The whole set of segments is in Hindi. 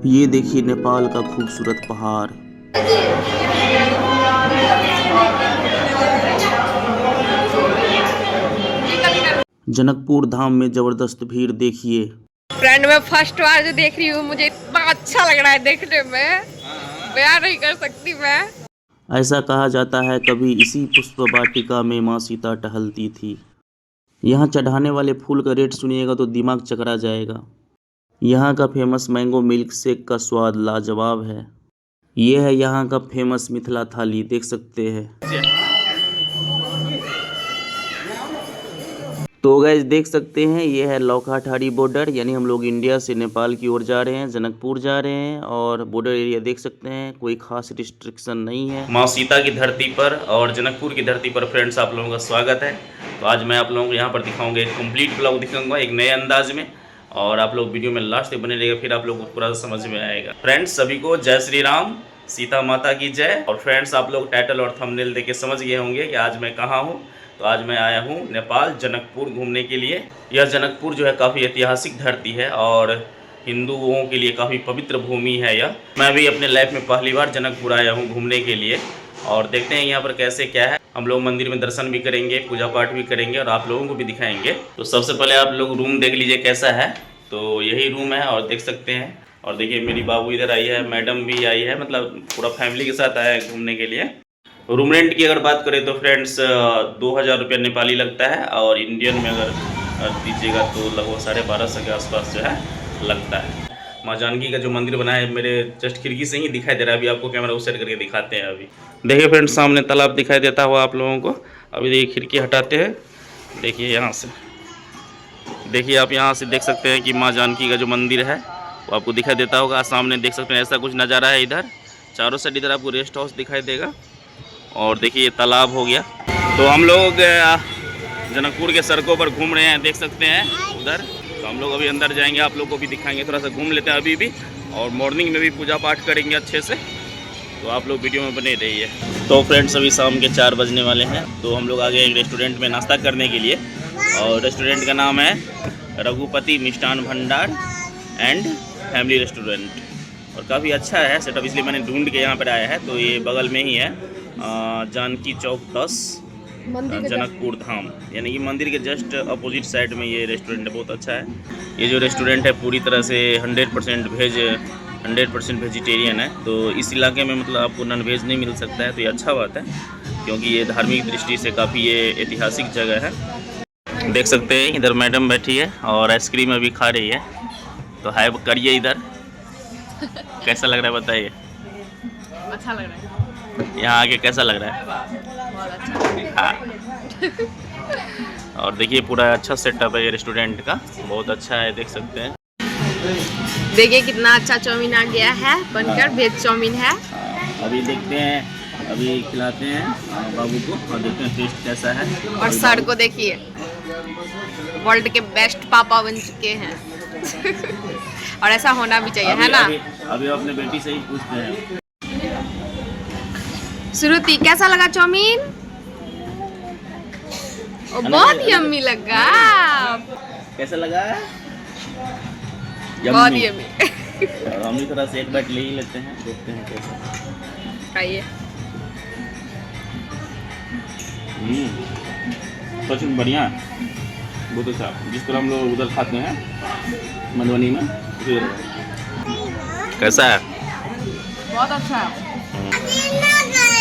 ये देखिए नेपाल का खूबसूरत पहाड़। जनकपुर धाम में जबरदस्त भीड़ देखिए। फ्रेंड मैं फर्स्ट बार जो देख रही हूँ, मुझे इतना अच्छा लग रहा है देखने में, बयान नहीं कर सकती मैं। ऐसा कहा जाता है कभी इसी पुष्प वाटिका में माँ सीता टहलती थी। यहाँ चढ़ाने वाले फूल का रेट सुनिएगा तो दिमाग चकरा जाएगा। यहाँ का फेमस मैंगो मिल्क शेक का स्वाद लाजवाब है। ये है यहाँ का फेमस मिथिला थाली, देख सकते हैं। तो गाइस देख सकते हैं ये है लौकाठारी बॉर्डर, यानी हम लोग इंडिया से नेपाल की ओर जा रहे हैं, जनकपुर जा रहे हैं। और बॉर्डर एरिया देख सकते हैं, कोई खास रिस्ट्रिक्शन नहीं है। माँ सीता की धरती पर और जनकपुर की धरती पर फ्रेंड्स आप लोगों का स्वागत है। तो आज मैं आप लोगों को यहाँ पर दिखाऊंगा, एक कंप्लीट ब्लॉग दिखाऊंगा एक नए अंदाज में। और आप लोग वीडियो में लास्ट तक बने रहिएगा, फिर आप लोग को पूरा समझ में आएगा। फ्रेंड्स सभी को जय श्री राम, सीता माता की जय। और फ्रेंड्स आप लोग टाइटल और थंबनेल देख के समझ गए होंगे कि आज मैं कहाँ हूँ। तो आज मैं आया हूँ नेपाल जनकपुर घूमने के लिए। यह जनकपुर जो है काफ़ी ऐतिहासिक धरती है और हिंदुओं के लिए काफ़ी पवित्र भूमि है यह। मैं भी अपने लाइफ में पहली बार जनकपुर आया हूँ घूमने के लिए। और देखते हैं यहाँ पर कैसे क्या है। हम लोग मंदिर में दर्शन भी करेंगे, पूजा पाठ भी करेंगे और आप लोगों को भी दिखाएंगे। तो सबसे पहले आप लोग रूम देख लीजिए कैसा है। तो यही रूम है और देख सकते हैं। और देखिए मेरी बाबू इधर आई है, मैडम भी आई है, मतलब पूरा फैमिली के साथ आया है घूमने के लिए। रूम रेंट की अगर बात करें तो फ्रेंड्स 2000 रुपये नेपाली लगता है। और इंडियन में अगर दीजिएगा तो लगभग 1250 के आसपास जो है लगता है। माँ जानकी का जो मंदिर बना है मेरे जस्ट खिड़की से ही दिखाई दे रहा है। अभी आपको कैमरा उस साइड करके दिखाते हैं। अभी देखिए फ्रेंड्स सामने तालाब दिखाई देता हुआ आप लोगों को। अभी देखिए खिड़की हटाते हैं, देखिए यहाँ से, देखिए आप यहाँ से देख सकते हैं कि माँ जानकी का जो मंदिर है वो आपको दिखाई देता होगा। सामने देख सकते हैं ऐसा कुछ नज़ारा है। इधर चारों साइड इधर आपको रेस्ट हाउस दिखाई देगा। और देखिए ये तालाब हो गया। तो हम लोग जनकपुर के सड़कों पर घूम रहे हैं, देख सकते हैं उधर। तो हम लोग अभी अंदर जाएंगे, आप लोग को भी दिखाएंगे, थोड़ा सा घूम लेते हैं अभी भी। और मॉर्निंग में भी पूजा पाठ करेंगे अच्छे से। तो आप लोग वीडियो में बने रहिए। तो फ्रेंड्स अभी शाम के 4 बजने वाले हैं। तो हम लोग आ गए एक रेस्टोरेंट में नाश्ता करने के लिए। और रेस्टोरेंट का नाम है Raghupati Mishthan Bhandar and family restaurant. और काफ़ी अच्छा है सेटअप, इसलिए मैंने ढूंढ के यहाँ पर आया है। तो ये बगल में ही है जानकी चौक 10 जनकपुर धाम, यानी कि मंदिर के जस्ट अपोजिट साइड में ये रेस्टोरेंट है। बहुत अच्छा है ये जो रेस्टोरेंट है, पूरी तरह से 100% वेज, 100% वेजिटेरियन है। तो इस इलाके में मतलब आपको नॉन वेज नहीं मिल सकता है। तो ये अच्छा बात है क्योंकि ये धार्मिक दृष्टि से काफ़ी ये ऐतिहासिक जगह है। देख सकते हैं इधर मैडम बैठी है और आइसक्रीम अभी खा रही है। तो हाय करिए इधर, कैसा लग रहा है बताइए। अच्छा लग रहा है यहाँ आके, कैसा लग रहा है? बहुत अच्छा। हाँ। और देखिए पूरा अच्छा सेटअप है ये रेस्टोरेंट का, बहुत अच्छा है, देख सकते हैं। देखिए कितना अच्छा चाउमीन आ गया है बनकर, वेज चाउमीन है। अभी देखते हैं, अभी खिलाते हैं बाबू को और देखते हैं टेस्ट कैसा है। और सर को देखिए, वर्ल्ड के बेस्ट पापा बन चुके हैं। और ऐसा होना भी चाहिए, है ना? अभी अपने बेटी से ही पूछते हैं। श्रुति कैसा लगा चाउमीन? बहुत यम्मी लगा। कैसा लगा? बहुत यम्मी। हम भी थोड़ा सा एक बाइट ले ही लेते हैं, देखते हैं कैसा। खाइए। सच में बढ़िया, बहुत अच्छा। जिस तरह हम लोग उधर खाते हैं मधुबनी में, कैसा है? बहुत अच्छा है।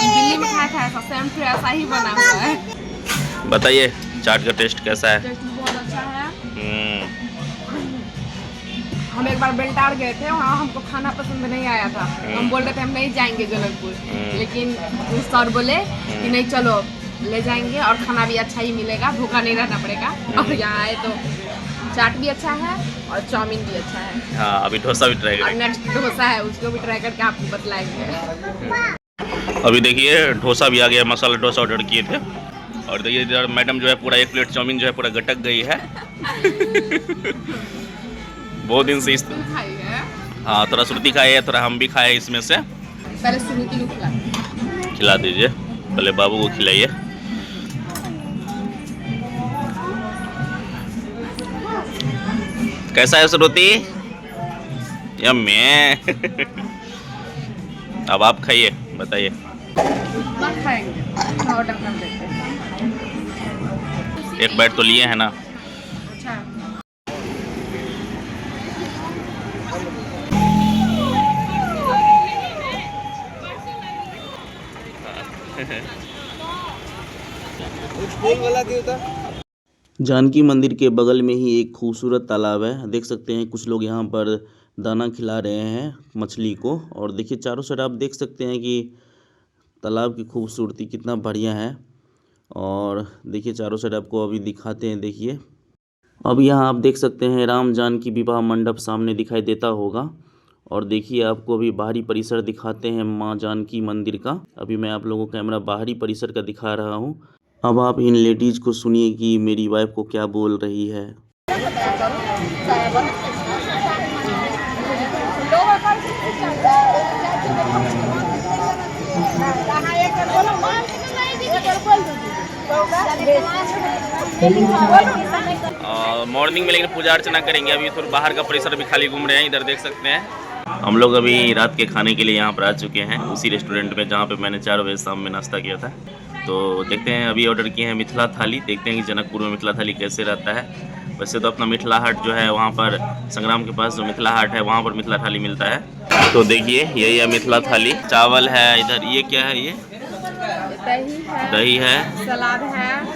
दिल्ली में खाया था ऐसा, सेम टू ऐसा ही बना हुआ है। बताइए चाट का टेस्ट कैसा है? टेस्ट बहुत अच्छा है। हम एक बार बेलटार गए थे, वहाँ हमको खाना पसंद नहीं आया था। हम बोल रहे थे हम नहीं जाएंगे जनकपुर, लेकिन सर बोले कि नहीं चलो ले जाएंगे और खाना भी अच्छा ही मिलेगा, भूखा नहीं रहना पड़ेगा। और यहाँ आए तो चाट भी अच्छा है और चाउमीन भी अच्छा है। हाँ, अभी डोसा भी ट्राई करेंगे। नेक्स्ट डोसा है, उसको भी ट्राई करके आपको बतलाएंगे। अभी देखिए डोसा भी आ गया, मसाला डोसा ऑर्डर किए थे। और देखिए इधर मैडम जो है पूरा 1 प्लेट चाउमीन जो है पूरा गटक गई है। बहुत दिन से हाँ, थोड़ा श्रुति खाई है, थोड़ा हम भी खाए इसमें से। पहले श्रुति को खिला दीजिए, पहले बाबू को खिलाइए। कैसा है श्रुति? या मैं अब आप खाइए, बताइए। मत खाएंगे, ऑर्डर कर देते हैं। एक बाइट तो लिए हैं ना। अच्छा जानकी मंदिर के बगल में ही एक खूबसूरत तालाब है। देख सकते हैं कुछ लोग यहाँ पर दाना खिला रहे हैं मछली को। और देखिए चारों साइड आप देख सकते हैं कि तालाब की खूबसूरती कितना बढ़िया है। और देखिए चारों साइड आपको अभी दिखाते हैं। देखिए अब यहाँ आप देख सकते हैं राम जानकी विवाह मंडप सामने दिखाई देता होगा। और देखिए आपको अभी बाहरी परिसर दिखाते हैं माँ जानकी मंदिर का। अभी मैं आप लोगों को कैमरा बाहरी परिसर का दिखा रहा हूँ। अब आप इन लेडीज को सुनिए कि मेरी वाइफ को क्या बोल रही है। मॉर्निंग में लेकिन पूजा अर्चना करेंगे। अभी थोड़ा बाहर का परिसर भी खाली घूम रहे हैं। इधर देख सकते हैं हम लोग अभी रात के खाने के लिए यहाँ पर आ चुके हैं, उसी रेस्टोरेंट में जहाँ पे मैंने 4 बजे शाम में नाश्ता किया था। तो देखते हैं अभी ऑर्डर किए हैं मिथिला थाली। देखते हैं कि जनकपुर में मिथिला थाली कैसे रहता है। वैसे तो अपना मिथिला हाट जो है वहाँ पर संग्राम के पास जो मिथिला हाट है वहाँ पर मिथिला थाली मिलता है। तो देखिए यही है मिथिला थाली। चावल है इधर, ये क्या है, ये दही है,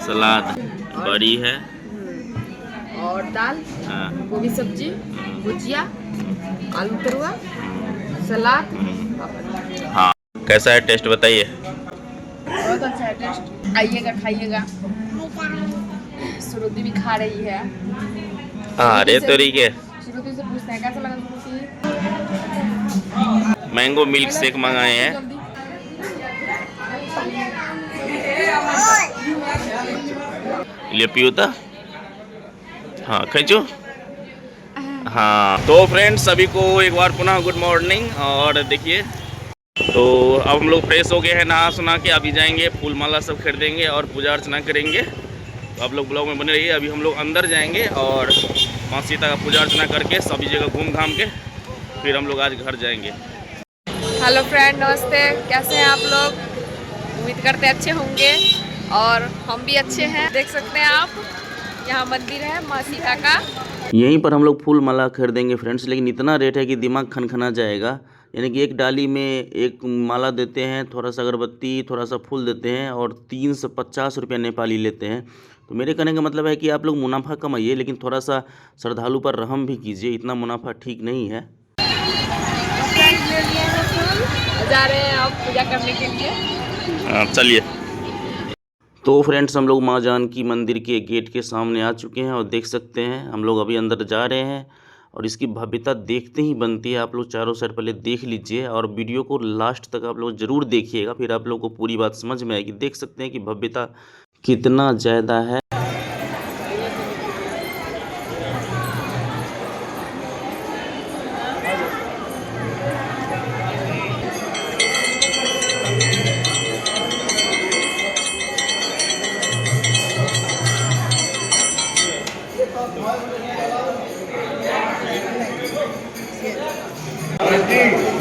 सलाद, बड़ी है और दाल, गोभी सब्जी, भुजिया, आलू तरुआ, सलाद। हाँ कैसा है टेस्ट बताइए। बहुत अच्छा है टेस्ट, आइएगा खाइएगा। श्रुति भी खा रही है। अरे तरीके श्रुति से पूछते हैं कैसा लगा श्रुति। मैंगो मिल्क शेक मंगाए हैं। ले पियो था। हाँ खींचो। हाँ तो फ्रेंड्स सभी को एक बार पुनः गुड मॉर्निंग। और देखिए तो अब हम लोग फ्रेश हो गए हैं, नहा सुना के अभी जाएंगे फूल माला सब खरीदेंगे और पूजा अर्चना करेंगे। तो आप लोग ब्लॉग में बने रहिए। अभी हम लोग अंदर जाएंगे और माँ सीता का पूजा अर्चना करके सभी जगह घूम घाम के फिर हम लोग आज घर जाएंगे। हेलो फ्रेंड, नमस्ते। कैसे हैं आप लोग? उम्मीद करते अच्छे होंगे और हम भी अच्छे हैं। देख सकते हैं आप यहाँ मंदिर है माँ सीता का। यहीं पर हम लोग फूल माला खरीदेंगे फ्रेंड्स। लेकिन इतना रेट है कि दिमाग खनखना जाएगा। यानी कि एक डाली में एक माला देते हैं, थोड़ा सा अगरबत्ती, थोड़ा सा फूल देते हैं और 350 रुपया नेपाली लेते हैं। तो मेरे कहने का मतलब है कि आप लोग मुनाफा कमाइए लेकिन थोड़ा सा श्रद्धालु पर रहम भी कीजिए। इतना मुनाफा ठीक नहीं है। जा रहे हैं आप पूजा करने के लिए। चलिए। तो फ्रेंड्स हम लोग माँ जानकी मंदिर के गेट के सामने आ चुके हैं और देख सकते हैं हम लोग अभी अंदर जा रहे हैं। और इसकी भव्यता देखते ही बनती है। आप लोग चारों साइड पहले देख लीजिए और वीडियो को लास्ट तक आप लोग ज़रूर देखिएगा, फिर आप लोग को पूरी बात समझ में आएगी। देख सकते हैं कि भव्यता कितना ज़्यादा है।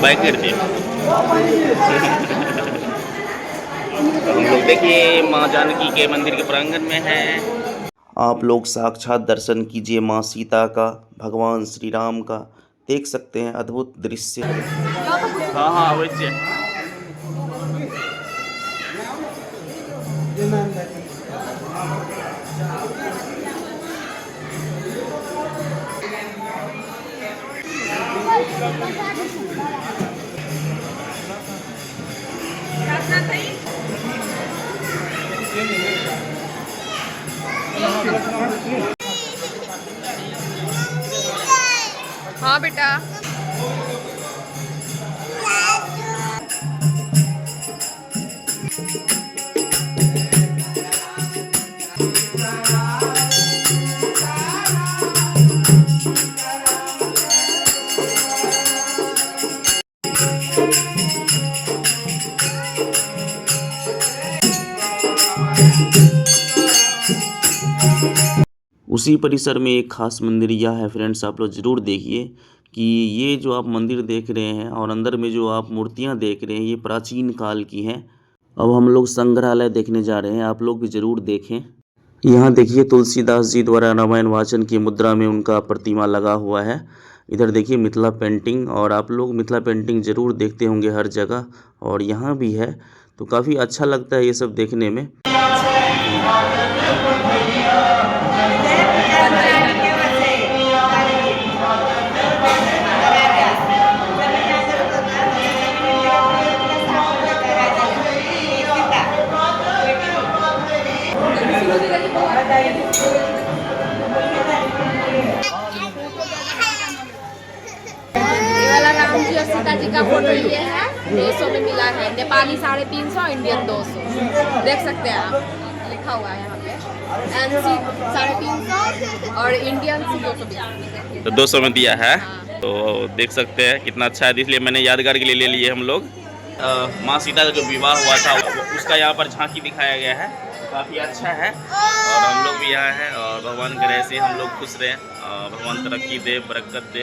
बाइक करते हम लोग देखिए माँ जानकी के मंदिर के प्रांगण में हैं। आप लोग साक्षात दर्शन कीजिए माँ सीता का, भगवान श्री राम का। देख सकते हैं अद्भुत दृश्य। हाँ हाँ अवश्य। हाँ बेटा। उसी परिसर में एक खास मंदिर यह है फ्रेंड्स, आप लोग ज़रूर देखिए कि ये जो आप मंदिर देख रहे हैं और अंदर में जो आप मूर्तियां देख रहे हैं ये प्राचीन काल की हैं। अब हम लोग संग्रहालय देखने जा रहे हैं, आप लोग भी ज़रूर देखें। यहाँ देखिए तुलसीदास जी द्वारा रामायण वाचन की मुद्रा में उनका प्रतिमा लगा हुआ है। इधर देखिए मिथिला पेंटिंग, और आप लोग मिथिला पेंटिंग ज़रूर देखते होंगे हर जगह, और यहाँ भी है, तो काफ़ी अच्छा लगता है ये सब देखने में। ये वाला राम जी और सीता जी का फोटो ये है, 200 में मिला है। नेपाली 350, इंडियन 200। देख सकते हैं आप, लिखा हुआ है यहाँ पे एनसी 350 और इंडियन 220। तो 200 में दिया है। हाँ। तो देख सकते हैं कितना अच्छा है, इसलिए मैंने यादगार के लिए ले लिए हम लोग। माँ सीता का जो विवाह हुआ था उसका यहाँ पर झांकी दिखाया गया है, काफ़ी अच्छा है। और हम लोग भी यहाँ हैं, और भगवान करे ऐसे हम लोग खुश रहें, भगवान तरक्की दे, बरकत दे।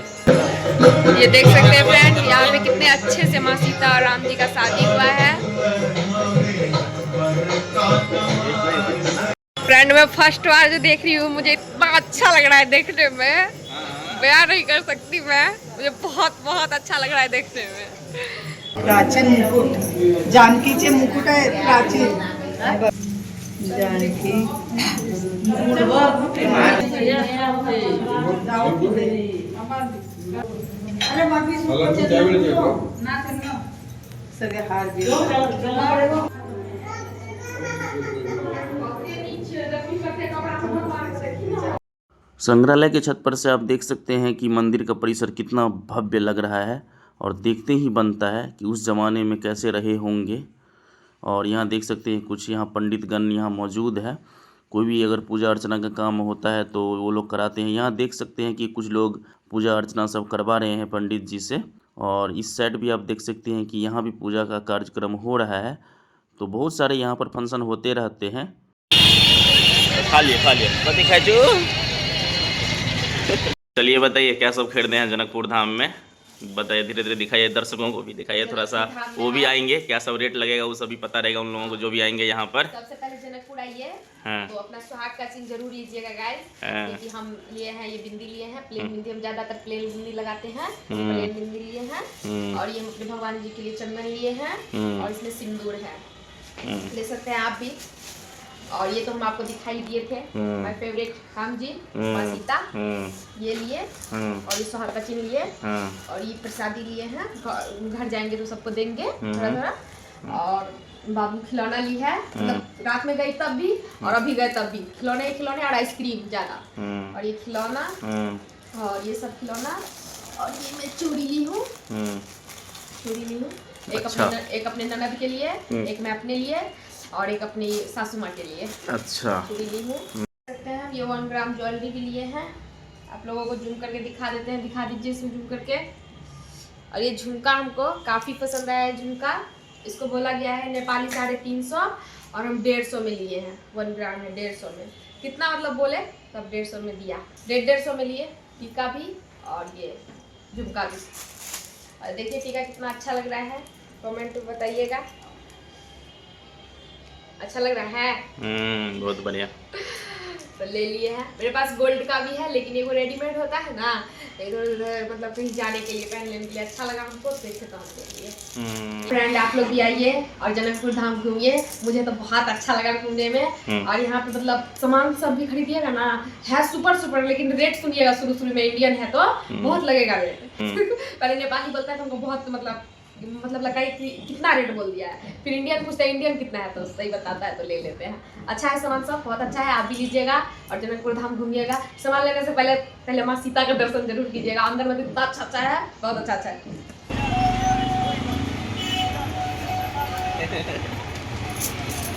ये देख सकते हैं फ्रेंड, यहाँ पे कितने अच्छे से माँ सीता और राम जी का शादी हुआ है। फ्रेंड मैं फर्स्ट बार जो देख रही हूँ, मुझे इतना अच्छा लग रहा है देखने में, बयान नहीं कर सकती मैं। मुझे बहुत बहुत अच्छा लग रहा है देखने में। प्राचीन मुकुट, जानकीचे मुकुट आहे प्राचीन। जानकी सगळे हार बिर संग्रहालय के छत पर से आप देख सकते हैं कि मंदिर का परिसर कितना भव्य लग रहा है, और देखते ही बनता है कि उस ज़माने में कैसे रहे होंगे। और यहाँ देख सकते हैं कुछ यहाँ पंडितगण यहाँ मौजूद है, कोई भी अगर पूजा अर्चना का काम होता है तो वो लोग कराते हैं। यहाँ देख सकते हैं कि कुछ लोग पूजा अर्चना सब करवा रहे हैं पंडित जी से, और इस साइड भी आप देख सकते हैं कि यहाँ भी पूजा का कार्यक्रम हो रहा है। तो बहुत सारे यहाँ पर फंक्शन होते रहते हैं। खा लिए पति खाचू। चलिए बताइए क्या सब खरीदे हैं जनकपुर धाम में, बताइए, धीरे धीरे दिखाइए, दर्शकों को भी दिखाइए थोड़ा सा, वो भी आएंगे, क्या सब रेट लगेगा वो सभी पता रहेगा उन लोगों को जो भी आएंगे यहाँ पर। सबसे पहले जनकपुर आइए। हाँ। तो अपना सुहाग का चिन्ह जरूर लीजिएगा गाइस, हाँ। क्योंकि हम लिए हैं ये बिंदी लिए हैं, प्लेन बिंदी, हम ज्यादातर प्लेन बिंदी लगाते हैं, प्लेन बिंदी लिए हैं। और ये हम अपने भगवान जी के लिए चंदन लिए हैं, और इसमें सिंदूर है, ले सकते हैं आप भी। और ये तो हम आपको दिखाई दिए थे, माय फेवरेट राम जी माँ सीता, ये लिए, और ये सुहाग का चिन्ह लिए, और ये प्रसादी लिए हैं, घर जाएंगे तो सबको देंगे थोड़ा थोड़ा। और बाबू खिलौना ली है, मतलब रात में गई तब भी और अभी गए तब भी, खिलौने खिलौने और आइसक्रीम ज्यादा। और ये खिलौना और ये सब खिलौना, और ये मैं चूड़ी ली हूँ, चूड़ी ली हूँ, एक अपने ननद के लिए, एक मैं अपने लिए, और एक अपनी सासू माँ के लिए। अच्छा, चूड़ी ली हूँ। सकते हैं ये 1 ग्राम ज्वेलरी भी लिए हैं, आप लोगों को जूम करके दिखा देते हैं, दिखा दीजिए इसमें जूम करके। और ये झुमका हमको काफ़ी पसंद आया है झुमका, इसको बोला गया है नेपाली 350, और हम 150 में लिए हैं। 1 ग्राम है 150 में, कितना मतलब बोले तब 150 में दिया, 150 में लिए टीका भी और ये झुमका भी। और देखिए टीका कितना अच्छा लग रहा है, कमेंट में बताइएगा, अच्छा लग रहा है। बहुत बढ़िया। तो ले लिए हैं, मेरे पास गोल्ड का भी है, लेकिन ये वो रेडीमेड होता है ना, इधर उधर मतलब कहीं जाने के लिए पहनने के लिए अच्छा लगा हमको, तो इसे तो हम ले लिए। फ्रेंड आप लोग भी आइए और जनकपुर धाम घूमिए, मुझे तो बहुत अच्छा लगा घूमने में। और यहाँ पे मतलब सामान सब भी खरीदिएगा ना, है सुपर, लेकिन रेट सुनिएगा शुरू में, इंडियन है तो बहुत लगेगा रेट। पहले नेपाली बोलता है तो हमको बहुत मतलब लगा कि कितना रेट बोल दिया है, फिर इंडियन पूछते हैं इंडियन कितना है, तो सही बताता है तो ले लेते हैं। अच्छा है सामान सब, बहुत अच्छा है, आप भी लीजिएगा और जनकपुर धाम घूमिएगा। सामान लेने से पहले माँ सीता का दर्शन जरूर कीजिएगा, अंदर में इतना अच्छा है, बहुत अच्छा है।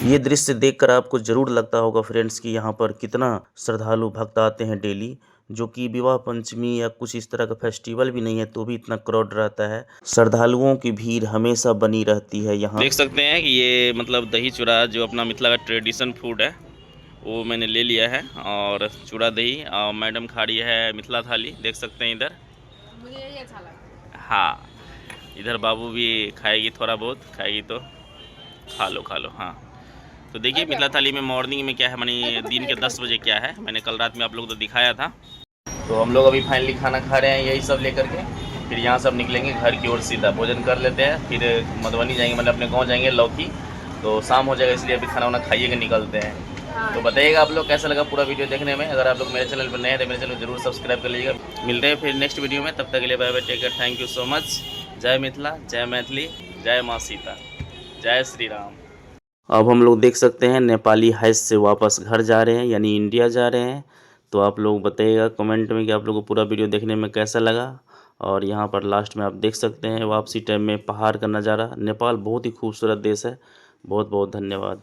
ये दृश्य देखकर आपको ज़रूर लगता होगा फ्रेंड्स कि यहाँ पर कितना श्रद्धालु भक्त आते हैं डेली, जो कि विवाह पंचमी या कुछ इस तरह का फेस्टिवल भी नहीं है तो भी इतना क्राउड रहता है, श्रद्धालुओं की भीड़ हमेशा बनी रहती है। यहाँ देख सकते हैं कि ये मतलब दही चूड़ा जो अपना मिथिला का ट्रेडिशन फूड है वो मैंने ले लिया है, और चूड़ा दही, और मैडम खा रही है मिथिला थाली, देख सकते हैं इधर। मुझे अच्छा लगा। हाँ, इधर बाबू भी खाएगी, थोड़ा बहुत खाएगी तो खा लो हाँ। तो देखिए मिथिला थाली में मॉर्निंग में क्या है, मानी दिन के 10 बजे क्या है, मैंने कल रात में आप लोग तो दिखाया था। तो हम लोग अभी फाइनली खाना खा रहे हैं यही सब लेकर के, फिर यहाँ सब निकलेंगे घर की ओर, सीधा भोजन कर लेते हैं, फिर मधुबनी जाएंगे, मतलब अपने गाँव जाएंगे लौकी, तो शाम हो जाएगा, इसलिए अभी खाना वाना खाइए के निकलते हैं। तो बताइएगा आप लोग कैसा लगा पूरा वीडियो देखने में। अगर आप लोग मेरे चैनल पर नए हैं तो मेरे चैनल को जरूर सब्सक्राइब कर लीजिएगा। मिलते हैं फिर नेक्स्ट वीडियो में, तब तक के लिए bye bye, take care, thank you so much. जय मिथिला, जय मैथिली, जय माँ सीता, जय श्री राम। अब हम लोग देख सकते हैं नेपाली हज से वापस घर जा रहे हैं, यानी इंडिया जा रहे हैं। तो आप लोग बताइएगा कमेंट में कि आप लोगों को पूरा वीडियो देखने में कैसा लगा। और यहाँ पर लास्ट में आप देख सकते हैं वापसी टाइम में पहाड़ का नज़ारा। नेपाल बहुत ही खूबसूरत देश है। बहुत बहुत धन्यवाद।